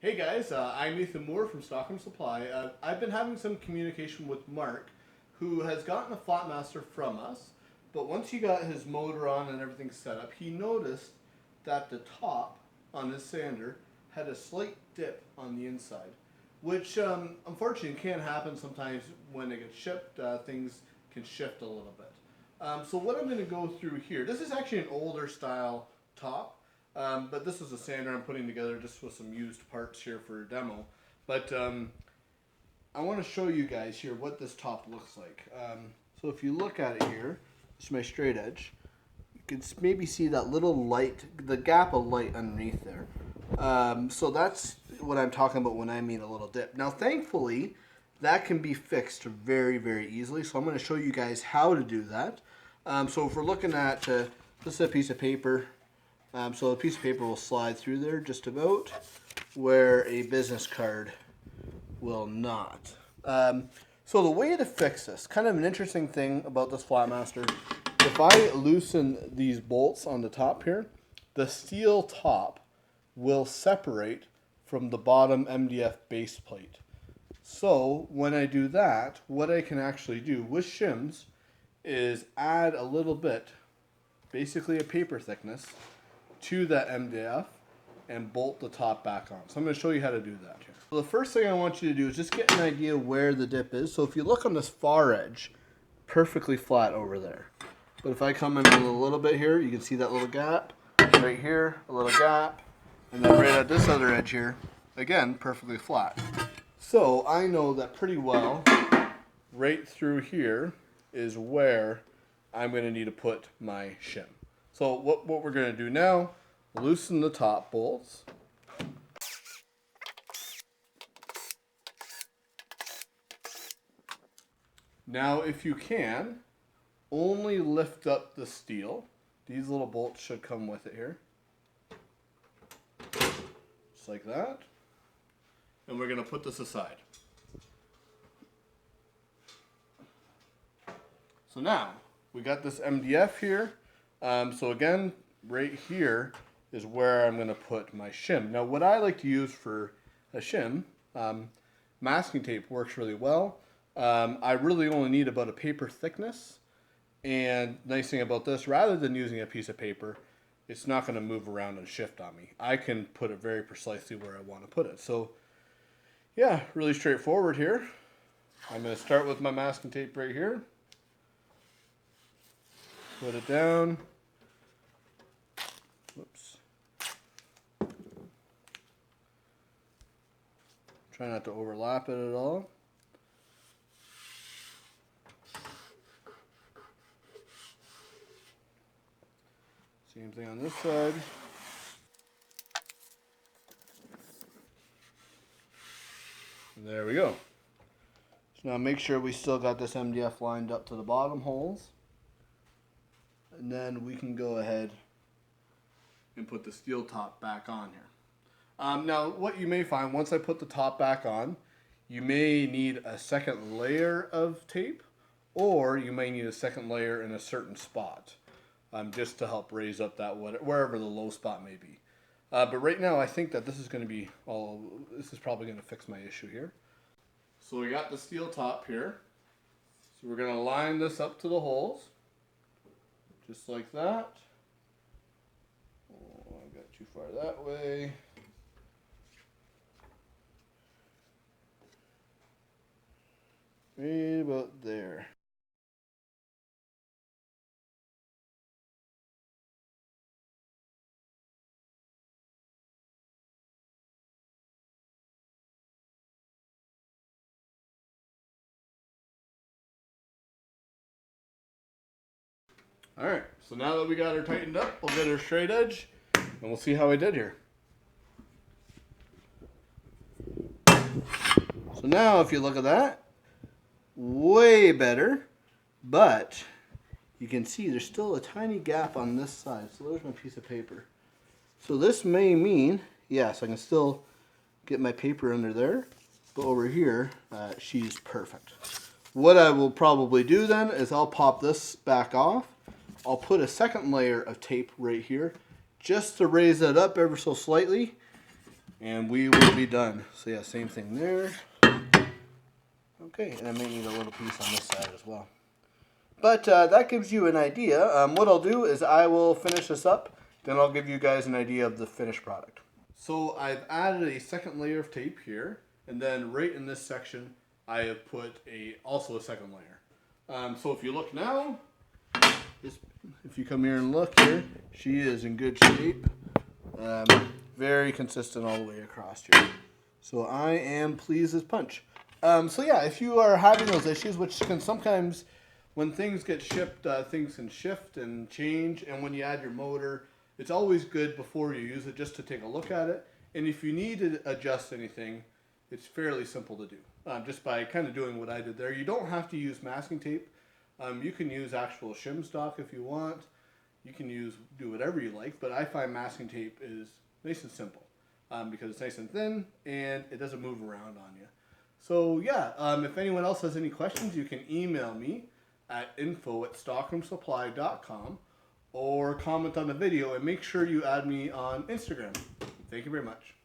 Hey guys, I'm Ethan Moore from Stockholm Supply. I've been having some communication with Mark, who has gotten a Flatmaster from us, but once he got his motor on and everything set up, he noticed that the top on his sander had a slight dip on the inside, which unfortunately can happen sometimes when it gets shipped. Things can shift a little bit. So what I'm going to go through here, this is actually an older style top. But this is a sander I'm putting together just with some used parts here for a demo. But I want to show you guys here what this top looks like. So if you look at it here, it's my straight edge. You can maybe see that little light, the gap of light underneath there. So that's what I'm talking about when I mean a little dip. Now thankfully, that can be fixed very, very easily. So I'm going to show you guys how to do that. So if we're looking at, this is a piece of paper. So a piece of paper will slide through there just about, where a business card will not. So the way to fix this, kind of an interesting thing about this Flatmaster, if I loosen these bolts on the top here, the steel top will separate from the bottom MDF base plate. So when I do that, what I can actually do with shims is add a little bit, basically a paper thickness, to that MDF and bolt the top back on. So I'm going to show you how to do that here. So the first thing I want you to do is just get an idea where the dip is. So if you look on this far edge, perfectly flat over there. But if I come in a little bit here, you can see that little gap. Right here, a little gap. And then right at this other edge here, again, perfectly flat. So I know that pretty well right through here is where I'm going to need to put my shim. So what we're going to do now, loosen the top bolts. Now if you can, only lift up the steel. These little bolts should come with it here. Just like that. And we're going to put this aside. So now, we got this MDF here. So again, right here is where I'm going to put my shim. Now what I like to use for a shim, masking tape works really well. I really only need about a paper thickness. And nice thing about this, rather than using a piece of paper, it's not going to move around and shift on me. I can put it very precisely where I want to put it. So yeah, really straightforward here. I'm going to start with my masking tape right here. Put it down. Whoops. Try not to overlap it at all. Same thing on this side. And there we go. So now make sure we still got this MDF lined up to the bottom holes. And then we can go ahead and put the steel top back on here. Now what you may find, once I put the top back on, you may need a second layer of tape, or you may need a second layer in a certain spot, just to help raise up that wherever the low spot may be. But right now I think that this is going to be this is probably going to fix my issue here. So we got the steel top here. So we're going to line this up to the holes, just like that. Oh, I got too far that way. Right about there. Alright, so now that we got her tightened up, we'll get her straight edge, and we'll see how I did here. So now if you look at that, way better, but you can see there's still a tiny gap on this side. So there's my piece of paper. So this may mean, yes, I can still get my paper under there, but over here, she's perfect. What I will probably do then is I'll pop this back off. I'll put a second layer of tape right here just to raise that up ever so slightly. and we will be done. So yeah, same thing there. Okay, and I may need a little piece on this side as well. But that gives you an idea. What I'll do is I will finish this up, then I'll give you guys an idea of the finished product. So I've added a second layer of tape here, and then right in this section, I have put also a second layer. So if you look now, if you come here and look here, she is in good shape. Very consistent all the way across here. So I am pleased as punch. So yeah, if you are having those issues, which can sometimes, when things get shipped, things can shift and change, and when you add your motor, it's always good before you use it just to take a look at it. And if you need to adjust anything, it's fairly simple to do. Just by kind of doing what I did there. You don't have to use masking tape. You can use actual shim stock if you want. You can do whatever you like, but I find masking tape is nice and simple because it's nice and thin and it doesn't move around on you. So yeah, if anyone else has any questions, you can email me at info@stockroomsupply.com or comment on the video, and make sure you add me on Instagram. Thank you very much.